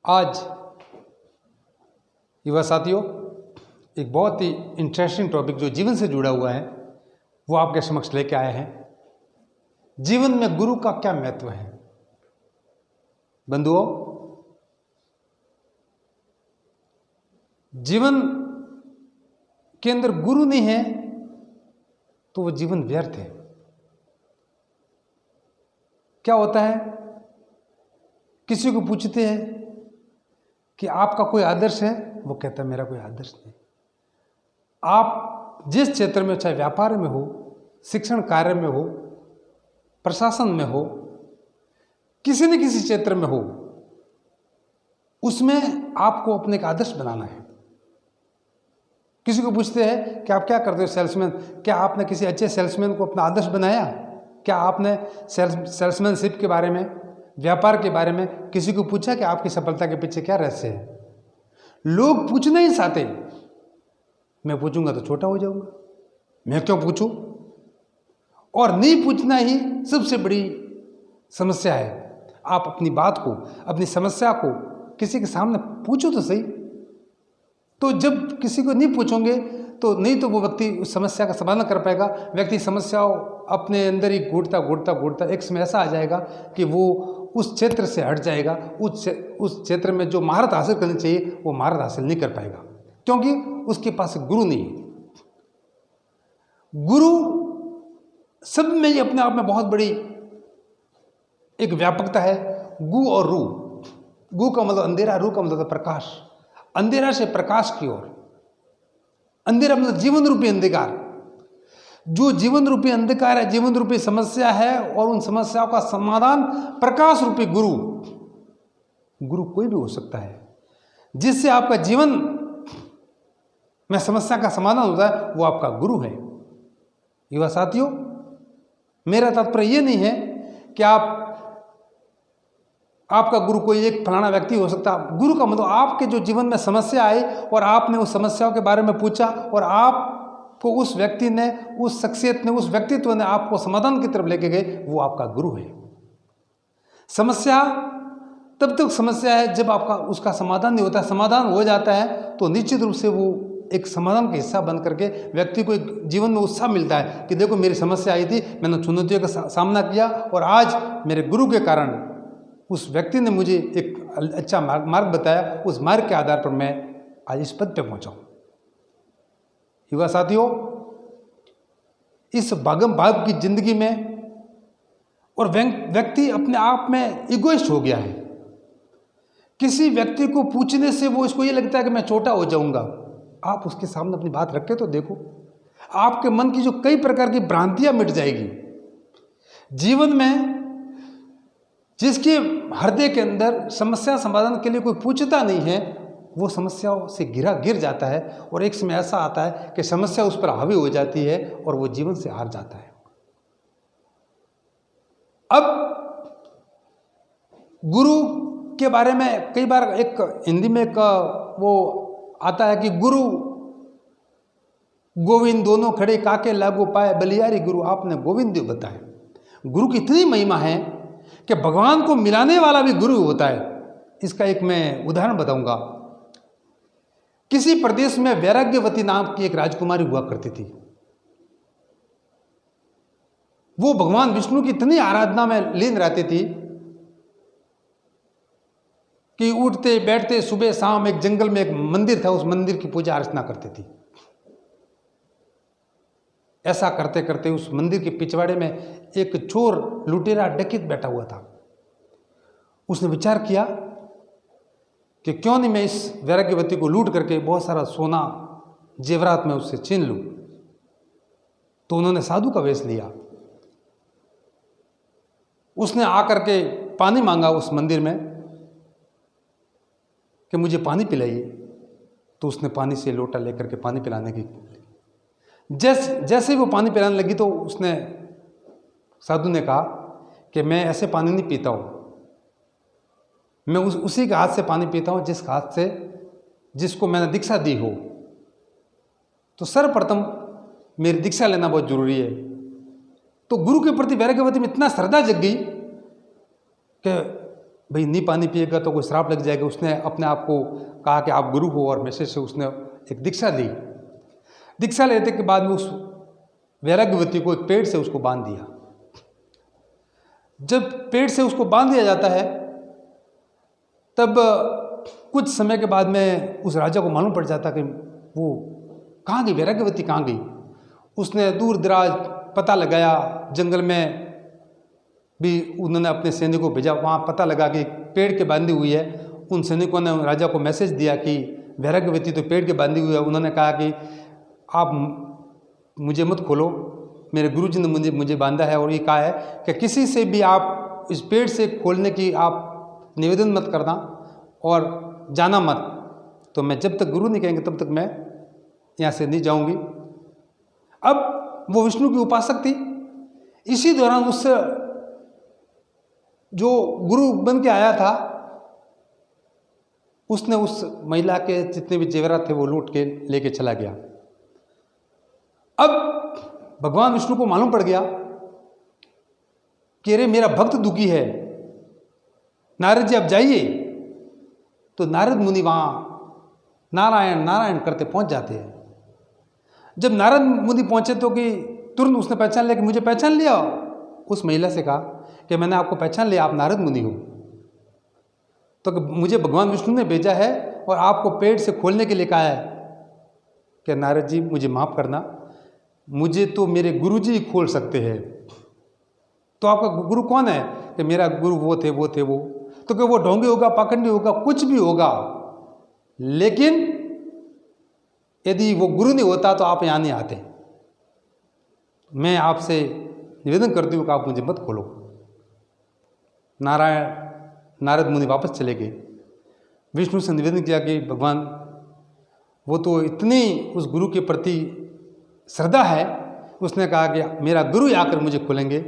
आज युवा साथियों एक बहुत ही इंटरेस्टिंग टॉपिक जो जीवन से जुड़ा हुआ है वो आपके समक्ष लेके आए हैं। जीवन में गुरु का क्या महत्व है। बंधुओं, जीवन के अंदर गुरु नहीं है तो वो जीवन व्यर्थ है। क्या होता है, किसी को पूछते हैं कि आपका कोई आदर्श है, वो कहता है मेरा कोई आदर्श नहीं। आप जिस क्षेत्र में, चाहे व्यापार में हो, शिक्षण कार्य में हो, प्रशासन में हो, किसी न किसी क्षेत्र में हो, उसमें आपको अपने एक आदर्श बनाना है। किसी को पूछते हैं कि आप क्या करते हो सेल्समैन, क्या आपने किसी अच्छे सेल्समैन को अपना आदर्श बनाया? क्या आपने सेल्समैनशिप के बारे में, व्यापार के बारे में किसी को पूछा कि आपकी सफलता के पीछे क्या रहस्य है? लोग पूछना ही चाहते। मैं पूछूंगा तो छोटा हो जाऊंगा, मैं क्यों पूछूं? और नहीं पूछना ही सबसे बड़ी समस्या है। आप अपनी बात को, अपनी समस्या को किसी के सामने पूछो तो सही। तो जब किसी को नहीं पूछोगे तो नहीं तो वो व्यक्ति उस समस्या का समाधान कर पाएगा। व्यक्ति समस्याओं अपने अंदर ही घूटता एक समय ऐसा आ जाएगा कि वो उस क्षेत्र से हट जाएगा। उस क्षेत्र में जो महारत हासिल करनी चाहिए वो महारत हासिल नहीं कर पाएगा, क्योंकि उसके पास गुरु नहीं है। गुरु शब्द में ही अपने आप में बहुत बड़ी एक व्यापकता है। गु और रू। गु का मतलब अंधेरा, रू का मतलब प्रकाश। अंधेरा से प्रकाश की ओर। अंधेरा मतलब जीवन रूपी अंधकार। जो जीवन रूपी अंधकार है, जीवन रूपी समस्या है, और उन समस्याओं का समाधान प्रकाश रूपी गुरु। गुरु कोई भी हो सकता है, जिससे आपका जीवन में समस्या का समाधान होता है, वो आपका गुरु है। युवा साथियों, मेरा तात्पर्य ये नहीं है कि आपका गुरु कोई एक फलाना व्यक्ति हो सकता। गुरु का मतलब आपके जो जीवन में समस्या आई और आपने उस समस्याओं के बारे में पूछा और आपको उस व्यक्ति ने, उस शख्सियत ने, उस व्यक्तित्व ने आपको समाधान की तरफ लेके गए, वो आपका गुरु है। समस्या तब तक समस्या है जब आपका उसका समाधान नहीं होता। समाधान हो जाता है तो निश्चित रूप से वो एक समाधान का हिस्सा बन करके व्यक्ति को एक जीवन में उत्साह मिलता है कि देखो मेरी समस्या आई थी, मैंने चुनौतियों का सामना किया और आज मेरे गुरु के कारण उस व्यक्ति ने मुझे एक अच्छा मार्ग बताया। उस मार्ग के आधार पर मैं आज इस पद पे पहुंचा हूं। युवा साथियों, इस भागम भाग की जिंदगी में और व्यक्ति अपने आप में इगोइस्ट हो गया है। किसी व्यक्ति को पूछने से वो इसको ये लगता है कि मैं छोटा हो जाऊंगा। आप उसके सामने अपनी बात रख के तो देखो, आपके मन की जो कई प्रकार की भ्रांतियां मिट जाएगी। जीवन में जिसके हृदय के अंदर समस्या समाधान के लिए कोई पूछता नहीं है, वो समस्याओं से गिर जाता है और एक समय ऐसा आता है कि समस्या उस पर हावी हो जाती है और वो जीवन से हार जाता है। अब गुरु के बारे में कई बार एक हिंदी में एक वो आता है कि गुरु गोविंद दोनों खड़े काके लागू पाए बलियारी गुरु आपने गोविंद बताए। गुरु की इतनी महिमा है कि भगवान को मिलाने वाला भी गुरु होता है। इसका एक मैं उदाहरण बताऊंगा। किसी प्रदेश में वैराग्यवती नाम की एक राजकुमारी हुआ करती थी। वो भगवान विष्णु की इतनी आराधना में लीन रहती थी कि उठते बैठते सुबह शाम एक जंगल में एक मंदिर था, उस मंदिर की पूजा अर्चना करती थी। ऐसा करते करते उस मंदिर के पिछवाड़े में एक चोर, लुटेरा, डकैत बैठा हुआ था। उसने विचार किया कि क्यों नहीं मैं इस वैराग्यवती को लूट करके बहुत सारा सोना जेवरात में उससे छीन लूं। तो उन्होंने साधु का वेश लिया। उसने आकर के पानी मांगा उस मंदिर में कि मुझे पानी पिलाइए। तो उसने पानी से लोटा लेकर के पानी पिलाने की जैसे ही वो पानी पिलाने लगी तो उसने, साधु ने कहा कि मैं ऐसे पानी नहीं पीता हूँ, मैं उसी के हाथ से पानी पीता हूँ जिस हाथ से जिसको मैंने दीक्षा दी हो। तो सर्वप्रथम मेरी दीक्षा लेना बहुत जरूरी है। तो गुरु के प्रति वैराग्यवती में इतना श्रद्धा जग गई कि भाई नहीं पानी पिएगा तो कोई श्राप लग जाएगा। उसने अपने आप को कहा कि आप गुरु हो, और मैसेज से उसने एक दीक्षा ली। दीक्षा लेने के बाद में उस वैराग्यवती को एक पेड़ से उसको बांध दिया। जब पेड़ से उसको बांध दिया जाता है तब कुछ समय के बाद में उस राजा को मालूम पड़ जाता कि वो कहाँ गई, वैराग्यवती कहाँ गई। उसने दूर दराज पता लगाया, जंगल में भी उन्होंने अपने सैनिकों को भेजा, वहाँ पता लगा कि पेड़ के बांधी हुई है। उन सैनिकों ने राजा को मैसेज दिया कि वैराग्यवती तो पेड़ के बांधी हुई है। उन्होंने कहा कि आप मुझे मत खोलो, मेरे गुरुजी ने मुझे बांधा है, और ये कहा है कि किसी से भी आप इस पेड़ से खोलने की आप निवेदन मत करना और जाना मत। तो मैं जब तक गुरु नहीं कहेंगे तब तक मैं यहाँ से नहीं जाऊँगी। अब वो विष्णु की उपासक थी। इसी दौरान उससे जो गुरु बन के आया था उसने उस महिला के जितने भी जेवरात थे वो लूट के लेके चला गया। अब भगवान विष्णु को मालूम पड़ गया कि अरे मेरा भक्त दुखी है, नारद जी आप जाइए। तो नारद मुनि वहाँ नारायण नारायण करते पहुंच जाते हैं। जब नारद मुनि पहुंचे तो कि तुरंत उसने पहचान लिया कि मुझे पहचान लिया। उस महिला से कहा कि मैंने आपको पहचान लिया, आप नारद मुनि हो। तो मुझे भगवान विष्णु ने भेजा है और आपको पेड़ से खोलने के लिए कहा है कि नारद जी मुझे माफ़ करना, मुझे तो मेरे गुरु जी खोल सकते हैं। तो आपका गुरु कौन है? कि मेरा गुरु वो थे वो। तो कि वो ढोंगी होगा, पाखंडी होगा, कुछ भी होगा, लेकिन यदि वो गुरु नहीं होता तो आप यहाँ नहीं आते। मैं आपसे निवेदन करती हूँ कि आप मुझे मत खोलो। नारद मुनि वापस चले गए। विष्णु से निवेदन किया कि भगवान वो तो इतनी उस गुरु के प्रति श्रद्धा है, उसने कहा कि मेरा गुरु ही आकर मुझे खोलेंगे।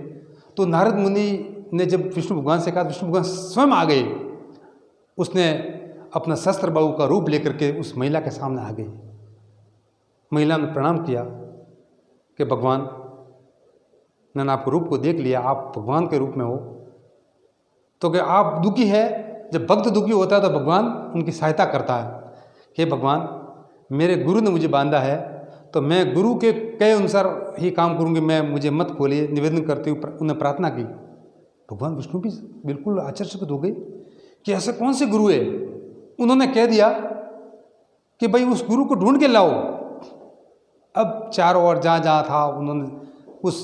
तो नारद मुनि ने जब विष्णु भगवान से कहा, विष्णु भगवान स्वयं आ गए। उसने अपना शस्त्र बाहु का रूप लेकर के उस महिला के सामने आ गई। महिला ने प्रणाम किया कि भगवान मैंने आपको रूप को देख लिया, आप भगवान के रूप में हो। तो कि आप दुखी है, जब भक्त दुखी होता है तो भगवान उनकी सहायता करता है। हे भगवान मेरे गुरु ने मुझे बांधा है तो मैं गुरु के कहे अनुसार ही काम करूंगी, मैं मुझे मत खोलिए, निवेदन करती हूँ। उन्हें प्रार्थना की। भगवान विष्णु भी बिल्कुल आश्चर्यचकित हो गए कि ऐसे कौन से गुरु है। उन्होंने कह दिया कि भाई उस गुरु को ढूंढ के लाओ। अब चारों ओर जहाँ जहाँ था उन्होंने उस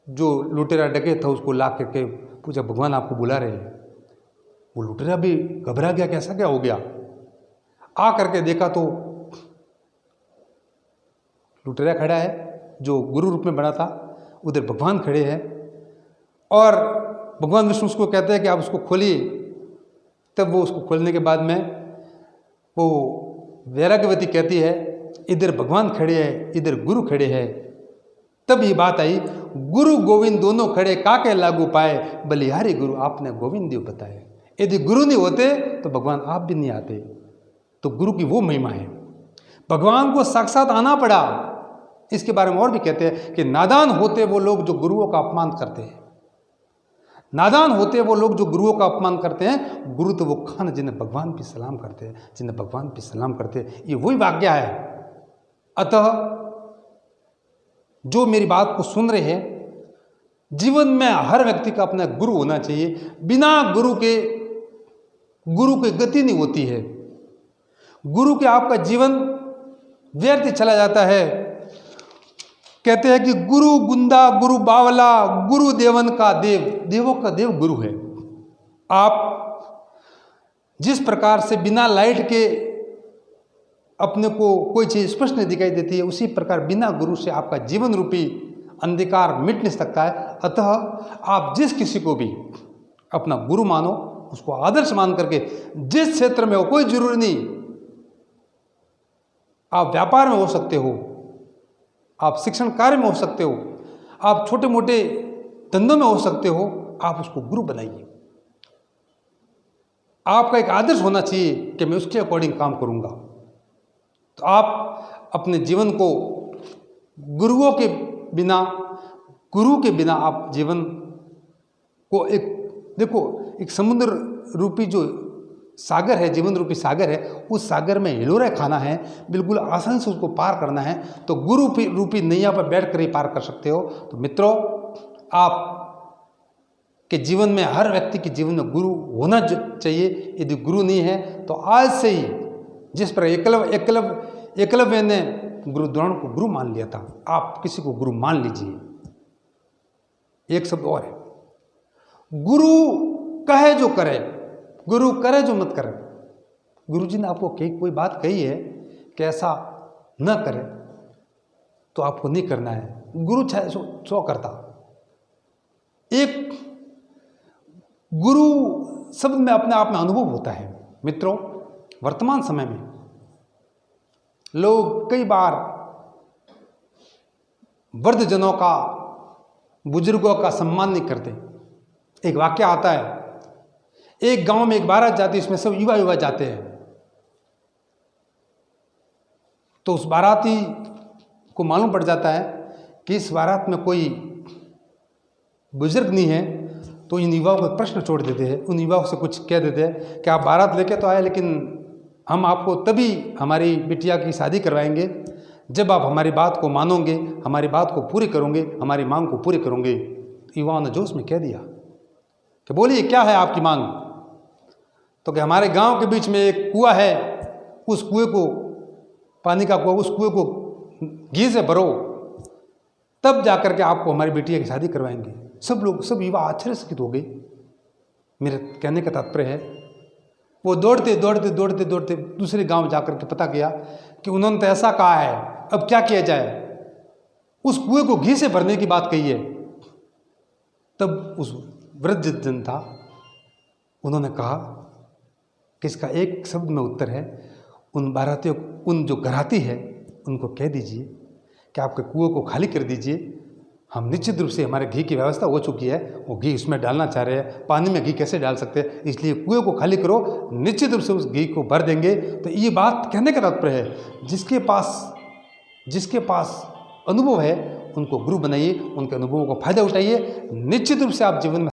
जो लुटेरा डकैत था उसको ला करके पूछा, भगवान आपको बुला रहे हैं। वो लुटेरा भी घबरा गया, कैसा क्या हो गया। आ करके देखा तो लुटेरा खड़ा है जो गुरु रूप में बना था, उधर भगवान खड़े हैं और भगवान विष्णु उसको कहते हैं कि आप उसको खोलिए। तब वो उसको खोलने के बाद में वो वैराग्यवती कहती है इधर भगवान खड़े हैं, इधर गुरु खड़े हैं। तब ये बात आई, गुरु गोविंद दोनों खड़े काके लागू पाए, बलिहारी गुरु आपने गोविंद देव बताए। यदि गुरु नहीं होते तो भगवान आप भी नहीं आते। तो गुरु की वो महिमा है, भगवान को साक्षात आना पड़ा। इसके बारे में और भी कहते हैं कि नादान होते वो लोग जो गुरुओं का अपमान करते हैं। नादान होते वो लोग जो गुरुओं का अपमान करते हैं। गुरु तो वो खान जिन्हें भगवान भी सलाम करते हैं, जिन्हें भगवान भी सलाम करते हैं। ये वही वाक्य है। अतः जो मेरी बात को सुन रहे हैं, जीवन में हर व्यक्ति का अपना गुरु होना चाहिए। बिना गुरु के गति नहीं होती है। गुरु के आपका जीवन व्यर्थ चला जाता है। कहते हैं कि गुरु गुंदा गुरु बावला, गुरु देवन का देव, देवों का देव गुरु है। आप जिस प्रकार से बिना लाइट के अपने को कोई चीज़ स्पष्ट नहीं दिखाई देती है, उसी प्रकार बिना गुरु से आपका जीवन रूपी अंधकार मिट नहीं सकता है। अतः आप जिस किसी को भी अपना गुरु मानो, उसको आदर्श मान करके जिस क्षेत्र में हो, कोई जरूरी नहीं, आप व्यापार में हो सकते हो, आप शिक्षण कार्य में हो सकते हो, आप छोटे मोटे धंधों में हो सकते हो, आप उसको गुरु बनाइए। आपका एक आदर्श होना चाहिए कि मैं उसके अकॉर्डिंग काम करूंगा। तो आप अपने जीवन को गुरु के बिना आप जीवन को एक देखो, एक समुद्र रूपी जो सागर है, जीवन रूपी सागर है, उस सागर में हिलोरे खाना है, बिल्कुल आसानी से उसको पार करना है, तो गुरु रूपी नैया पर बैठ कर ही पार कर सकते हो। तो मित्रों, आप के जीवन में, हर व्यक्ति के जीवन में गुरु होना चाहिए। यदि गुरु नहीं है तो आज से ही, जिस पर एकलव्य ने गुरु द्रोण को गुरु मान लिया था, आप किसी को गुरु मान लीजिए। एक शब्द और है, गुरु कहे जो करे, गुरु करे जो मत करे। गुरु जी ने आपको कोई बात कही है कि ऐसा न करे, तो आपको नहीं करना है। गुरु चाहे सो करता। एक गुरु शब्द में अपने आप में अनुभव होता है। मित्रों, वर्तमान समय में लोग कई बार वृद्धजनों का, बुजुर्गों का सम्मान नहीं करते। एक वाक्य आता है, एक गांव में एक बारात जाती है, इसमें सब युवा जाते हैं। तो उस बाराती को मालूम पड़ जाता है कि इस बारात में कोई बुजुर्ग नहीं है, तो इन युवाओं को प्रश्न छोड़ देते हैं। उन युवाओं से कुछ कह देते हैं कि आप बारात लेके तो आए, लेकिन हम आपको तभी हमारी बिटिया की शादी करवाएंगे जब आप हमारी बात को मानोगे, हमारी बात को पूरी करोगे, हमारी मांग को पूरी करोगे। युवाओं ने जोश में कह दिया कि बोलिए क्या है आपकी मांग। तो कि हमारे गांव के बीच में एक कुआं है, उस कुएं को, पानी का कुआं, उस कुएं को घी से भरो, तब जाकर के आपको हमारी बिटिया की शादी करवाएंगे। सब युवा आश्चर्यचकित हो गए। मेरे कहने का तात्पर्य है, वो दौड़ते दूसरे गांव जाकर के पता किया कि उन्होंने तो ऐसा कहा है, अब क्या किया जाए। उस कुएं को घी से भरने की बात कही है। तब उस वृद्ध जन था, उन्होंने कहा कि इसका एक शब्द में उत्तर है, उन बारातियों, उन जो घराती है, उनको कह दीजिए कि आपके कुएं को खाली कर दीजिए। हम निश्चित रूप से, हमारे घी की व्यवस्था हो चुकी है, वो घी उसमें डालना चाह रहे हैं, पानी में घी कैसे डाल सकते हैं, इसलिए कुएं को खाली करो, निश्चित रूप से उस घी को भर देंगे। तो ये बात कहने का तात्पर्य है, जिसके पास अनुभव है उनको गुरु बनाइए, उनके अनुभवों को फायदा उठाइए। निश्चित रूप से आप जीवन में